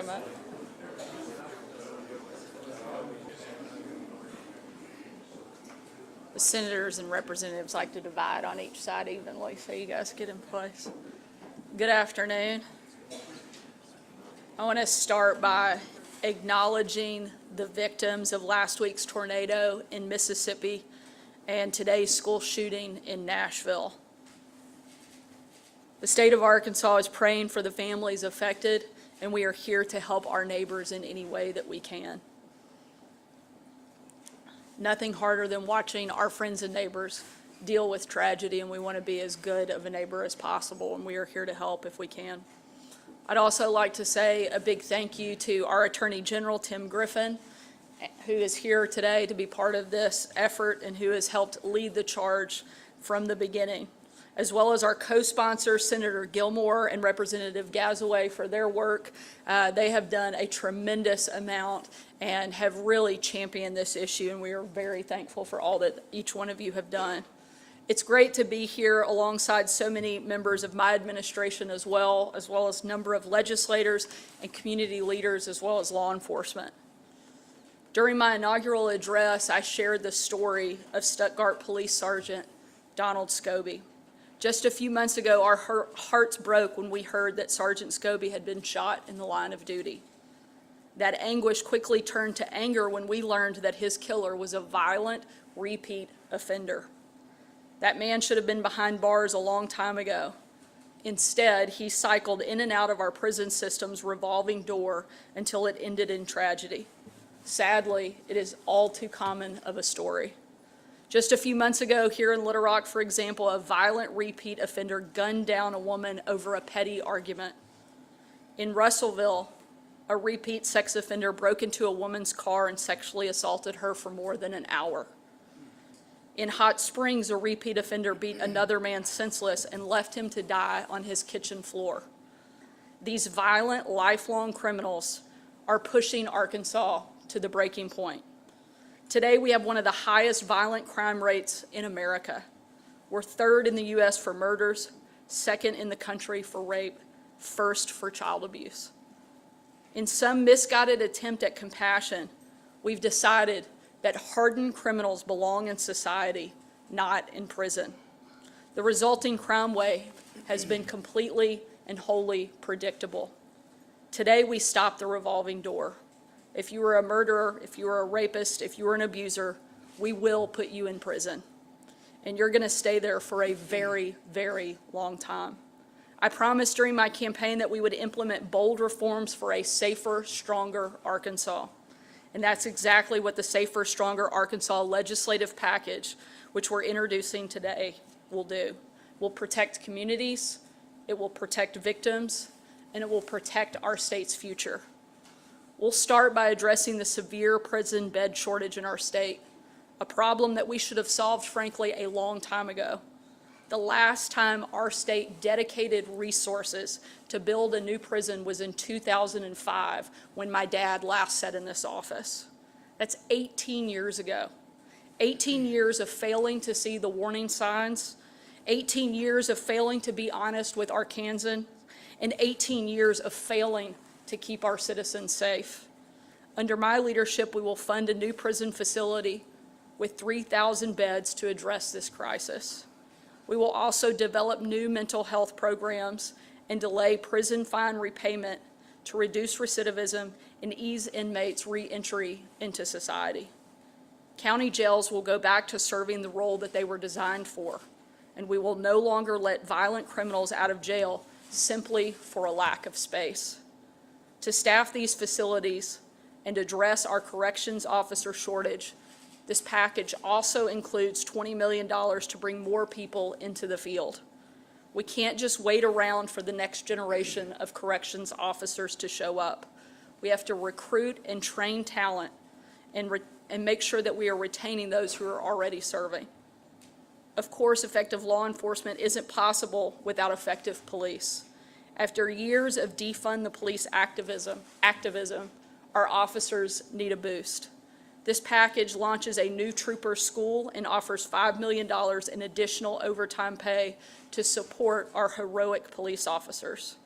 much. The senators and representatives like to divide on each side evenly, so you guys get in place. Good afternoon. I want to start by acknowledging the victims of last week's tornado in Mississippi and today's school shooting in Nashville. The state of Arkansas is praying for the families affected, and we are here to help our neighbors in any way that we can. Nothing harder than watching our friends and neighbors deal with tragedy, and we want to be as good of a neighbor as possible, and we are here to help if we can. I'd also like to say a big thank you to our Attorney General, Tim Griffin, who is here today to be part of this effort and who has helped lead the charge from the beginning, as well as our co-sponsor, Senator Gilmore and Representative Gazaway, for their work. They have done a tremendous amount and have really championed this issue, and we are very thankful for all that each one of you have done. It's great to be here alongside so many members of my administration as well as a number of legislators and community leaders, as well as law enforcement. During my inaugural address, I shared the story of Stuttgart Police Sergeant Donald Scobie. Just a few months ago, our hearts broke when we heard that Sergeant Scobie had been shot in the line of duty. That anguish quickly turned to anger when we learned that his killer was a violent, repeat offender. That man should have been behind bars a long time ago. Instead, he cycled in and out of our prison system's revolving door until it ended in tragedy. Sadly, it is all too common of a story. Just a few months ago here in Little Rock, for example, a violent repeat offender gunned down a woman over a petty argument. In Russellville, a repeat sex offender broke into a woman's car and sexually assaulted her for more than an hour. In Hot Springs, a repeat offender beat another man senseless and left him to die on his kitchen floor. These violent, lifelong criminals are pushing Arkansas to the breaking point. Today, we have one of the highest violent crime rates in America. We're third in the U.S. for murders, second in the country for rape, first for child abuse. In some misguided attempt at compassion, we've decided that hardened criminals belong in society, not in prison. The resulting crime wave has been completely and wholly predictable. Today, we stop the revolving door. If you are a murderer, if you are a rapist, if you are an abuser, we will put you in prison. And you're going to stay there for a very, very long time. I promised during my campaign that we would implement bold reforms for a safer, stronger Arkansas. And that's exactly what the Safer, Stronger Arkansas legislative package, which we're introducing today, will do. It will protect communities, it will protect victims, and it will protect our state's future. We'll start by addressing the severe prison bed shortage in our state, a problem that we should have solved, frankly, a long time ago. The last time our state dedicated resources to build a new prison was in 2005, when my dad last sat in this office. That's 18 years ago. 18 years of failing to see the warning signs, 18 years of failing to be honest with Arkansans, and 18 years of failing to keep our citizens safe. Under my leadership, we will fund a new prison facility with 3,000 beds to address this crisis. We will also develop new mental health programs and delay prison fine repayment to reduce recidivism and ease inmates' re-entry into society. County jails will go back to serving the role that they were designed for, and we will no longer let violent criminals out of jail simply for a lack of space. To staff these facilities and address our corrections officer shortage, this package also includes $20 million to bring more people into the field. We can't just wait around for the next generation of corrections officers to show up. We have to recruit and train talent and make sure that we are retaining those who are already serving. Of course, effective law enforcement isn't possible without effective police. After years of defund the police activism, our officers need a boost. This package launches a new trooper school and offers $5 million in additional overtime pay to support our heroic police officers.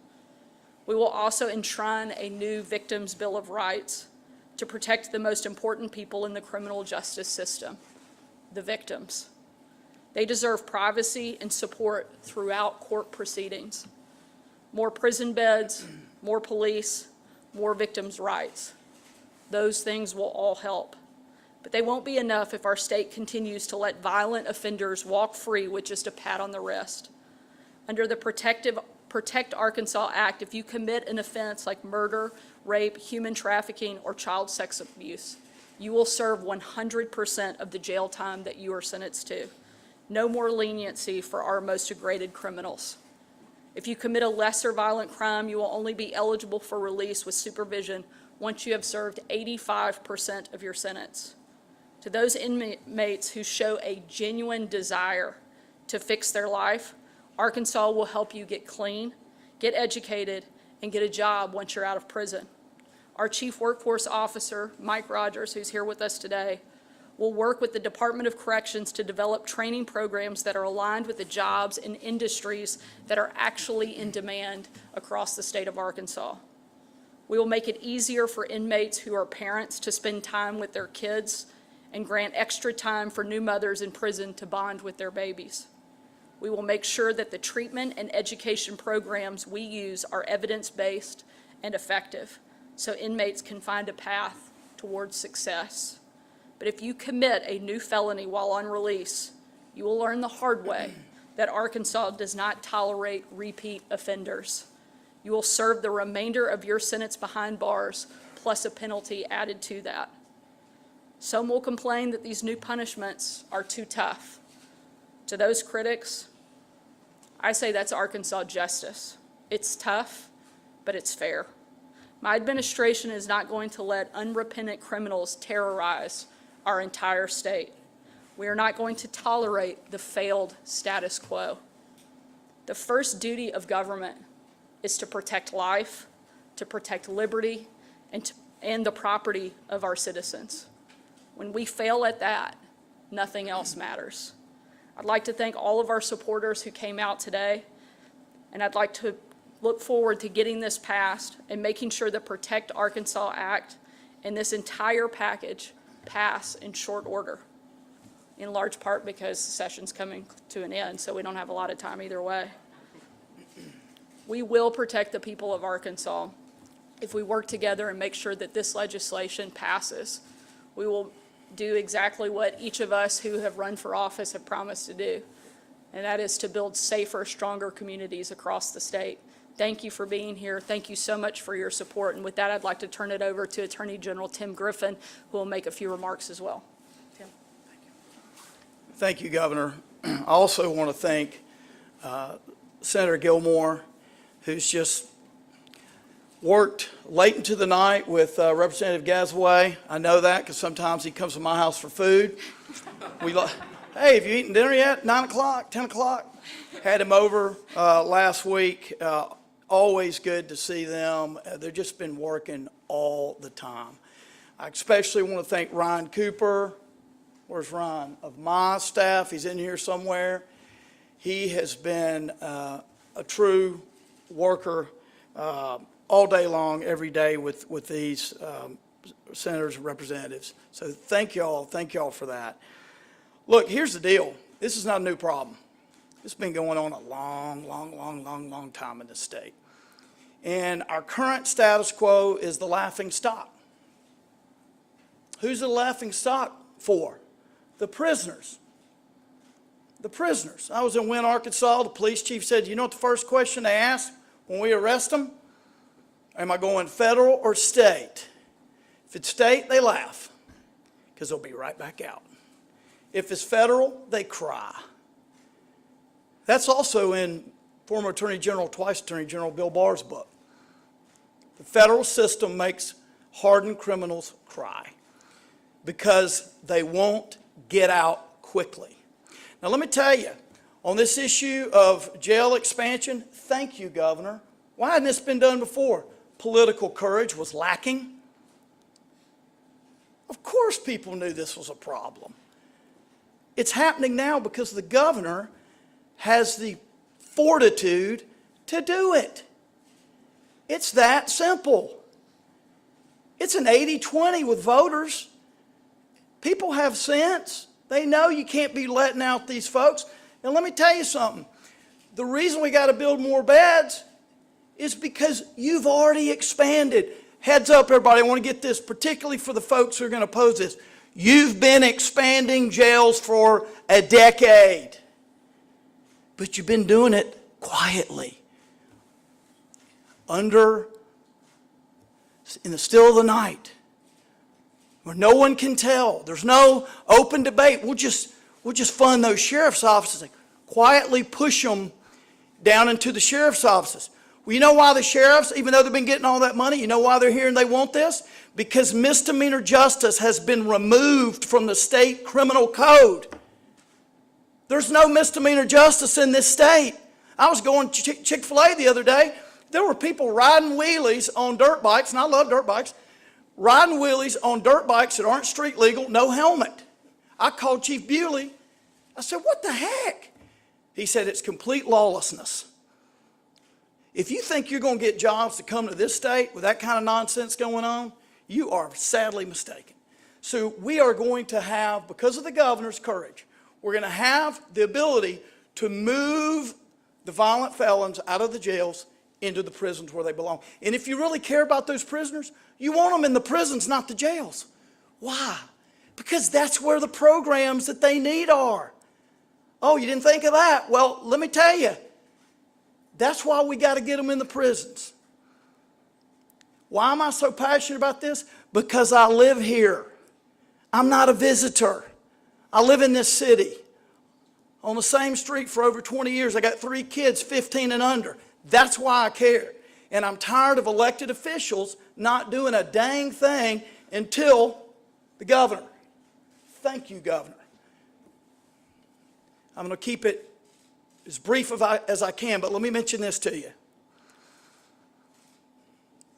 We will also enshrine a new Victims' Bill of Rights to protect the most important people in the criminal justice system, the victims. They deserve privacy and support throughout court proceedings. More prison beds, more police, more victims' rights. Those things will all help. But they won't be enough if our state continues to let violent offenders walk free with just a pat on the wrist. Under the Protect Arkansas Act, if you commit an offense like murder, rape, human trafficking, or child sex abuse, you will serve 100% of the jail time that you are sentenced to. No more leniency for our most degraded criminals. If you commit a lesser violent crime, you will only be eligible for release with supervision once you have served 85% of your sentence. To those inmates who show a genuine desire to fix their life, Arkansas will help you get clean, get educated, and get a job once you're out of prison. Our Chief Workforce Officer, Mike Rogers, who's here with us today, will work with the Department of Corrections to develop training programs that are aligned with the jobs and industries that are actually in demand across the state of Arkansas. We will make it easier for inmates who are parents to spend time with their kids and grant extra time for new mothers in prison to bond with their babies. We will make sure that the treatment and education programs we use are evidence-based and effective, so inmates can find a path towards success. But if you commit a new felony while on release, you will learn the hard way that Arkansas does not tolerate repeat offenders. You will serve the remainder of your sentence behind bars, plus a penalty added to that. Some will complain that these new punishments are too tough. To those critics, I say that's Arkansas justice. It's tough, but it's fair. My administration is not going to let unrepentant criminals terrorize our entire state. We are not going to tolerate the failed status quo. The first duty of government is to protect life, to protect liberty, and the property of our citizens. When we fail at that, nothing else matters. I'd like to thank all of our supporters who came out today, and I'd like to look forward to getting this passed and making sure the Protect Arkansas Act and this entire package pass in short order, in large part because the session's coming to an end, so we don't have a lot of time either way. We will protect the people of Arkansas if we work together and make sure that this legislation passes. We will do exactly what each of us who have run for office have promised to do, and that is to build safer, stronger communities across the state. Thank you for being here. Thank you so much for your support. And with that, I'd like to turn it over to Attorney General Tim Griffin, who will make a few remarks as well. Tim. Thank you, Governor. I also want to thank Senator Gilmore, who's just worked late into the night with Representative Gazaway. I know that because sometimes he comes to my house for food. Hey, have you eaten dinner yet? 9 o'clock, 10 o'clock? Had him over last week. Always good to see them. They've just been working all the time. I especially want to thank Ryan Cooper. Where's Ryan? Of my staff. He's in here somewhere. He has been a true worker all day long, every day with these senators and representatives. So thank y'all for that. Look, here's the deal. This is not a new problem. It's been going on a long time in this state. And our current status quo is the laughing stock. Who's the laughing stock for? The prisoners. The prisoners. I was in Wynne, Arkansas. The police chief said, you know what the first question they ask when we arrest them? Am I going federal or state? If it's state, they laugh because they'll be right back out. If it's federal, they cry. That's also in former Attorney General, twice Attorney General Bill Barr's book. The federal system makes hardened criminals cry because they won't get out quickly. Now let me tell you, on this issue of jail expansion, thank you, Governor. Why hadn't this been done before? Political courage was lacking. Of course people knew this was a problem. It's happening now because the governor has the fortitude to do it. It's that simple. It's an 80-20 with voters. People have sense. They know you can't be letting out these folks. And let me tell you something. The reason we got to build more beds is because you've already expanded. Heads up, everybody. I want to get this, particularly for the folks who are going to oppose this. You've been expanding jails for a decade, but you've been doing it quietly, in the still of the night, where no one can tell. There's no open debate. We'll just fund those sheriff's offices, quietly push them down into the sheriff's offices. Well, you know why the sheriffs, even though they've been getting all that money, you know why they're here and they want this? Because misdemeanor justice has been removed from the state criminal code. There's no misdemeanor justice in this state. I was going to Chick-fil-A the other day. There were people riding wheelies on dirt bikes, and I love dirt bikes, riding wheelies on dirt bikes that aren't street legal, no helmet. I called Chief Bewley. I said, what the heck? He said, it's complete lawlessness. If you think you're going to get jobs to come to this state with that kind of nonsense going on, you are sadly mistaken. So we are going to have, because of the governor's courage, we're going to have the ability to move the violent felons out of the jails into the prisons where they belong. And if you really care about those prisoners, you want them in the prisons, not the jails. Why? Because that's where the programs that they need are. Oh, you didn't think of that? Well, let me tell you. That's why we got to get them in the prisons. Why am I so passionate about this? Because I live here. I'm not a visitor. I live in this city on the same street for over 20 years. I got 3 kids, 15 and under. That's why I care. And I'm tired of elected officials not doing a dang thing until the governor. Thank you, Governor. I'm going to keep it as brief as I can, but let me mention this to you.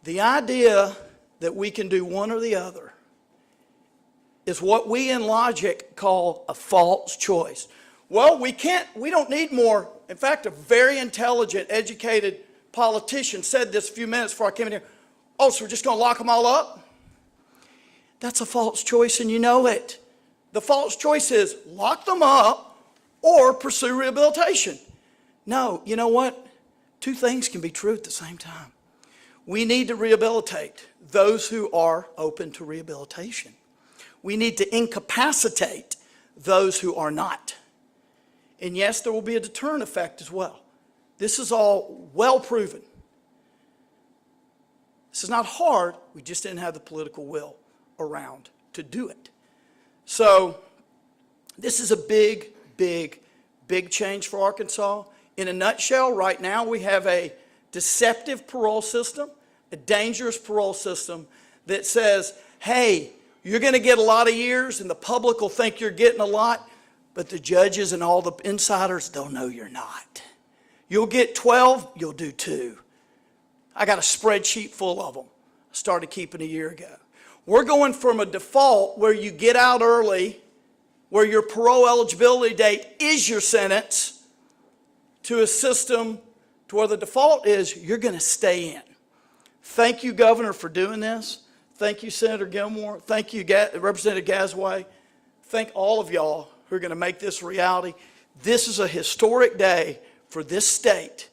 The idea that we can do one or the other is what we in logic call a false choice. Well, we don't need more. In fact, a very intelligent, educated politician said this a few minutes before I came in here. Oh, so we're just going to lock them all up? That's a false choice, and you know it. The false choice is lock them up or pursue rehabilitation. No, you know what? 2 things can be true at the same time. We need to rehabilitate those who are open to rehabilitation. We need to incapacitate those who are not. And yes, there will be a deterrent effect as well. This is all well proven. This is not hard. We just didn't have the political will around to do it. So this is a big, big, big change for Arkansas. In a nutshell, right now we have a deceptive parole system, a dangerous parole system that says, hey, you're going to get a lot of years and the public will think you're getting a lot, but the judges and all the insiders, they'll know you're not. You'll get 12, you'll do 2. I got a spreadsheet full of them. I started keeping a year ago. We're going from a default where you get out early, where your parole eligibility date is your sentence, to a system to where the default is you're going to stay in. Thank you, Governor, for doing this. Thank you, Senator Gilmore. Thank you, Representative Gasaway. Thank all of y'all who are going to make this a reality. This is a historic day for this state.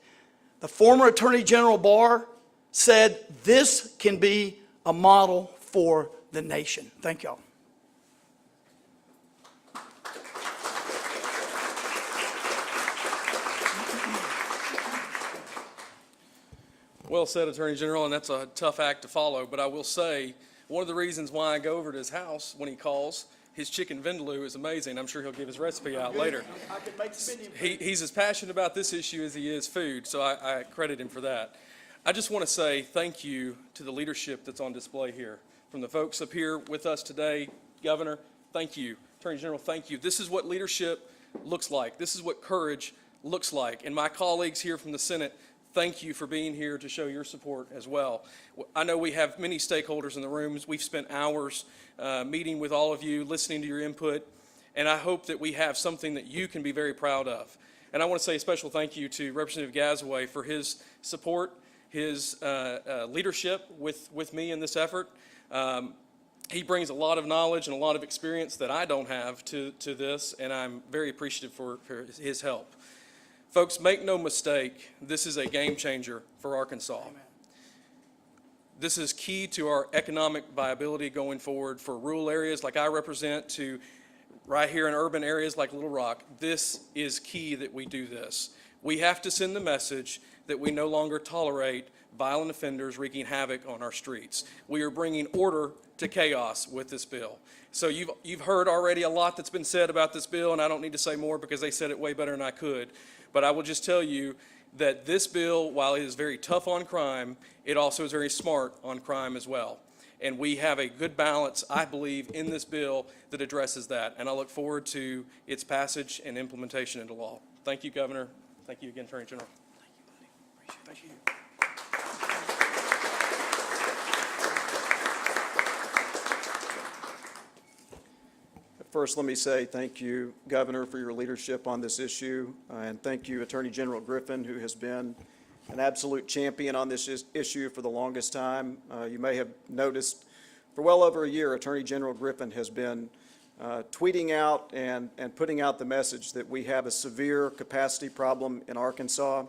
The former Attorney General Barr said this can be a model for the nation. Thank y'all. Well said, Attorney General, and that's a tough act to follow. But I will say, one of the reasons why I go over to his house when he calls, his chicken vindaloo is amazing. I'm sure he'll give his recipe out later. I can make spinning. He's as passionate about this issue as he is food, so I credit him for that. I just want to say thank you to the leadership that's on display here. From the folks up here with us today, Governor, thank you. Attorney General, thank you. This is what leadership looks like. This is what courage looks like. And my colleagues here from the Senate, thank you for being here to show your support as well. I know we have many stakeholders in the rooms. We've spent hours meeting with all of you, listening to your input, and I hope that we have something that you can be very proud of. And I want to say a special thank you to Representative Gasaway for his support his leadership with me in this effort. He brings a lot of knowledge and a lot of experience that I don't have to this, and I'm very appreciative for his help. Folks, make no mistake, this is a game changer for Arkansas. Amen. This is key to our economic viability going forward for rural areas like I represent to right here in urban areas like Little Rock. This is key that we do this. We have to send the message that we no longer tolerate violent offenders wreaking havoc on our streets. We are bringing order to chaos with this bill. So you've heard already a lot that's been said about this bill, and I don't need to say more because they said it way better than I could. But I will just tell you that this bill, while it is very tough on crime, it also is very smart on crime as well. And we have a good balance, I believe, in this bill that addresses that. And I look forward to its passage and implementation into law. Thank you, Governor. Thank you again, Attorney General. Thank you, buddy. Appreciate it. Thank you. First, let me say thank you, Governor, for your leadership on this issue, and thank you, Attorney General Griffin, who has been an absolute champion on this issue for the longest time. You may have noticed for well over a year, Attorney General Griffin has been tweeting out and putting out the message that we have a severe capacity problem in Arkansas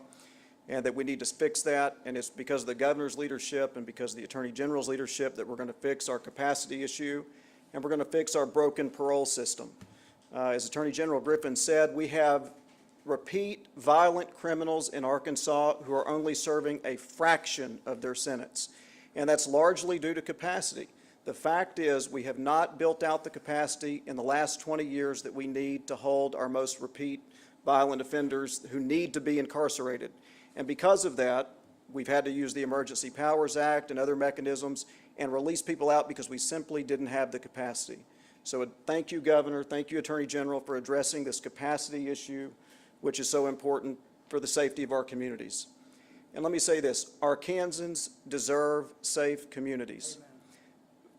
and that we need to fix that. And it's because of the Governor's leadership and because of the Attorney General's leadership that we're going to fix our capacity issue, and we're going to fix our broken parole system. As Attorney General Griffin said, we have repeat violent criminals in Arkansas who are only serving a fraction of their sentence, and that's largely due to capacity. The fact is we have not built out the capacity in the last 20 years that we need to hold our most repeat violent offenders who need to be incarcerated. And because of that, we've had to use the Emergency Powers Act and other mechanisms and release people out because we simply didn't have the capacity. So thank you, Governor. Thank you, Attorney General, for addressing this capacity issue, which is so important for the safety of our communities. And let me say this, Arkansans deserve safe communities. Amen.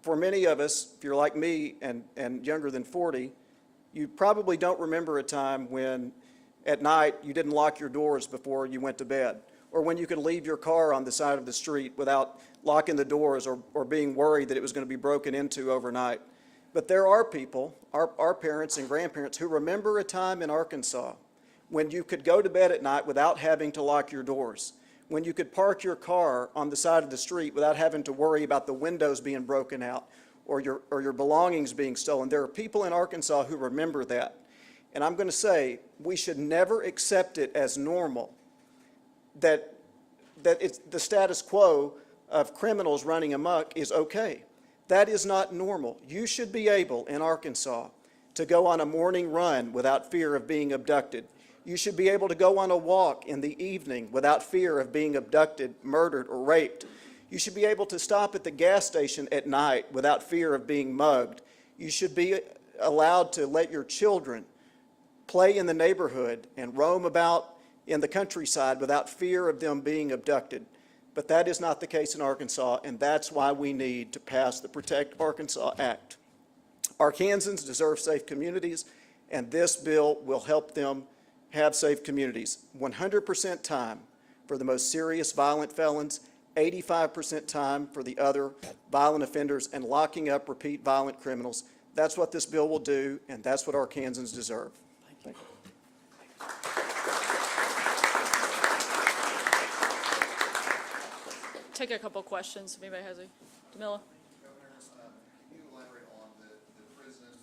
For many of us, if you're like me and younger than 40, you probably don't remember a time when at night you didn't lock your doors before you went to bed, or when you could leave your car on the side of the street without locking the doors or being worried that it was going to be broken into overnight. But there are people, our parents and grandparents, who remember a time in Arkansas when you could go to bed at night without having to lock your doors, when you could park your car on the side of the street without having to worry about the windows being broken out or your belongings being stolen. There are people in Arkansas who remember that. And I'm going to say we should never accept it as normal that it's the status quo of criminals running amok is okay. That is not normal. You should be able in Arkansas to go on a morning run without fear of being abducted. You should be able to go on a walk in the evening without fear of being abducted, murdered, or raped. You should be able to stop at the gas station at night without fear of being mugged. You should be allowed to let your children play in the neighborhood and roam about in the countryside without fear of them being abducted. But that is not the case in Arkansas, and that's why we need to pass the Protect Arkansas Act. Arkansans deserve safe communities, and this bill will help them have safe communities. 100% time for the most serious violent felons, 85% time for the other violent offenders, and locking up repeat violent criminals. That's what this bill will do, and that's what Arkansans deserve. Thank you. Take a couple questions if anybody has any. Jamila? Governor, can you elaborate on the prison?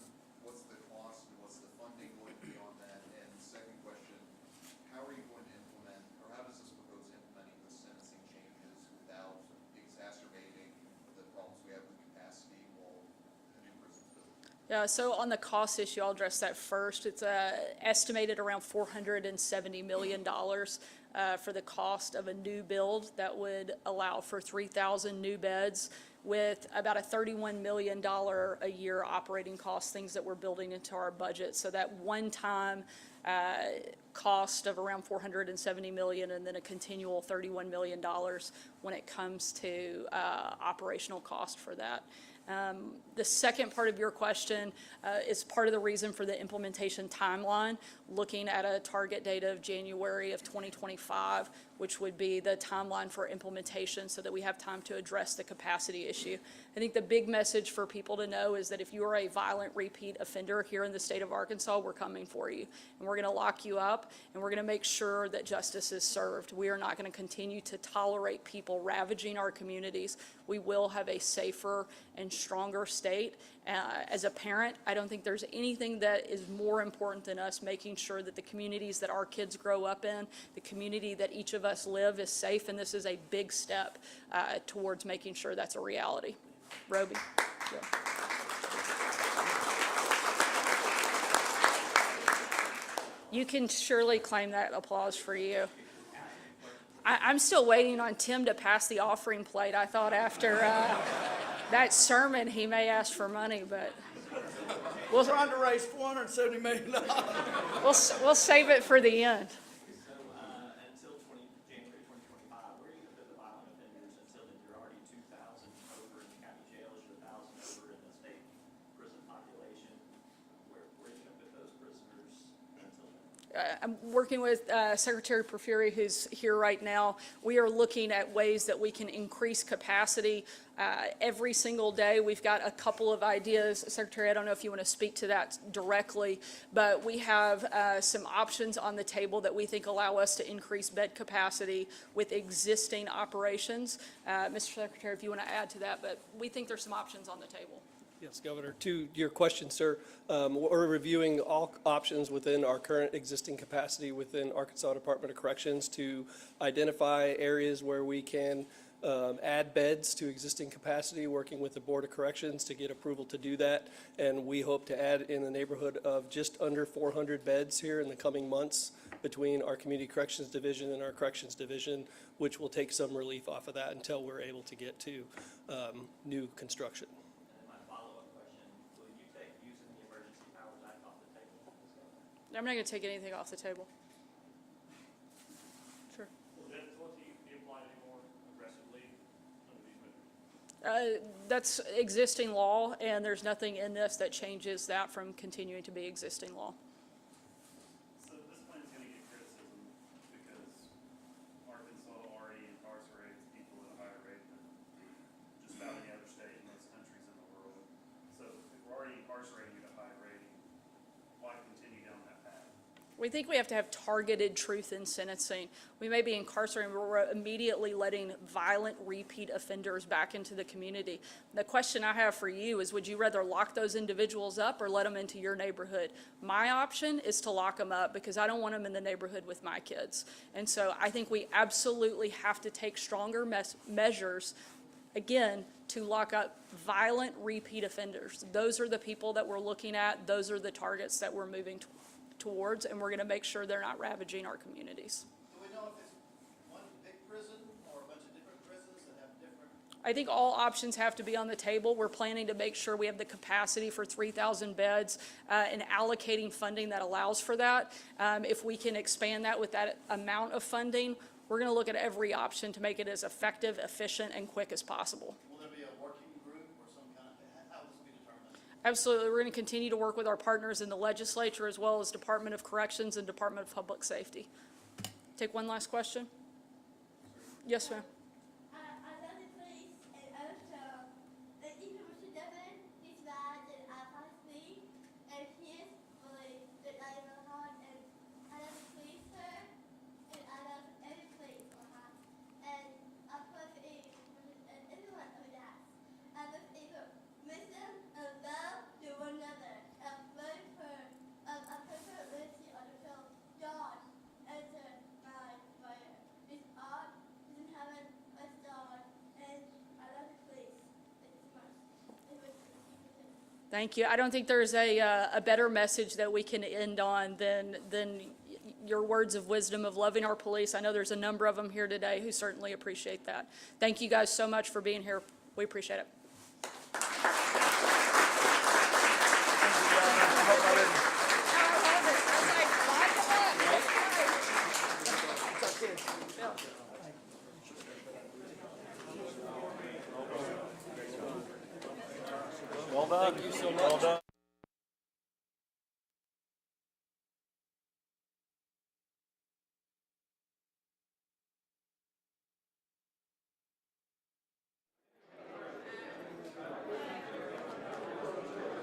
What's the cost and what's the funding going to be on that? And second question, how are you going to implement, or how does this propose implementing the sentencing changes without exacerbating the problems we have with capacity while the new prison's built? Yeah, so on the cost issue, I'll address that first. It's estimated around $470 million for the cost of a new build that would allow for 3,000 new beds with about a $31 million a year operating cost, things that we're building into our budget. So that one-time cost of around $470 million and then a continual $31 million when it comes to operational cost for that. The second part of your question is part of the reason for the implementation timeline, looking at a target date of January of 2025, which would be the timeline for implementation so that we have time to address the capacity issue. I think the big message for people to know is that if you are a violent repeat offender here in the state of Arkansas, we're coming for you. And we're going to lock you up, and we're going to make sure that justice is served. We are not going to continue to tolerate people ravaging our communities. We will have a safer and stronger state. As a parent, I don't think there's anything that is more important than us making sure that the communities that our kids grow up in, the community that each of us live is safe, and this is a big step towards making sure that's a reality. Roby. Yeah. You can surely claim that applause for you. I'm still waiting on Tim to pass the offering plate. I thought after that sermon, he may ask for money, but We're trying to raise $470 million. we'll save it for the end. So until January 2025, where are you going to put the violent offenders until then? You're already 2,000 over in the county jails, you're 1,000 over in the state prison population. Where are you going to put those prisoners until then? I'm working with Secretary Porfiry, who's here right now. We are looking at ways that we can increase capacity every single day. We've got a couple of ideas. Secretary, I don't know if you want to speak to that directly, but we have some options on the table that we think allow us to increase bed capacity with existing operations. Mr. Secretary, if you want to add to that, but we think there's some options on the table. Yes, Governor. To your question, sir, we're reviewing all options within our current existing capacity within Arkansas Department of Corrections to identify areas where we can add beds to existing capacity, working with the Board of Corrections to get approval to do that. And we hope to add in the neighborhood of just under 400 beds here in the coming months between our Community Corrections Division and our Corrections Division, which will take some relief off of that until we're able to get to new construction. I'm not going to take anything off the table. Sure. Will the death penalty be applied anymore aggressively under these measures? That's existing law, and there's nothing in this that changes that from continuing to be existing law. So this plan is going to get criticism because Arkansas already incarcerates people at a higher rate than just about any other state in most countries in the world. So if we're already incarcerating at a high rate, why continue down that path? We think we have to have targeted truth in sentencing. We may be incarcerating, but we're immediately letting violent repeat offenders back into the community. The question I have for you is, would you rather lock those individuals up or let them into your neighborhood? My option is to lock them up because I don't want them in the neighborhood with my kids. And so I think we absolutely have to take stronger measures, again, to lock up violent repeat offenders. Those are the people that we're looking at. Those are the targets that we're moving towards, and we're going to make sure they're not ravaging our communities. Do we know if it's one big prison or a bunch of different prisons that have different? I think all options have to be on the table. We're planning to make sure we have the capacity for 3,000 beds and allocating funding that allows for that. If we can expand that with that amount of funding, we're going to look at every option to make it as effective, efficient, and quick as possible. Will there be a working group or some kind of, how will this be determined? Absolutely. We're going to continue to work with our partners in the legislature as well as Department of Corrections and Department of Public Safety. Take one last question. Yes, ma'am. Thank you. I don't think there's a better message that we can end on than your words of wisdom of loving our police. I know there's a number of them here today who certainly appreciate that. Thank you guys so much for being here. We appreciate it. Well, Thank you so much.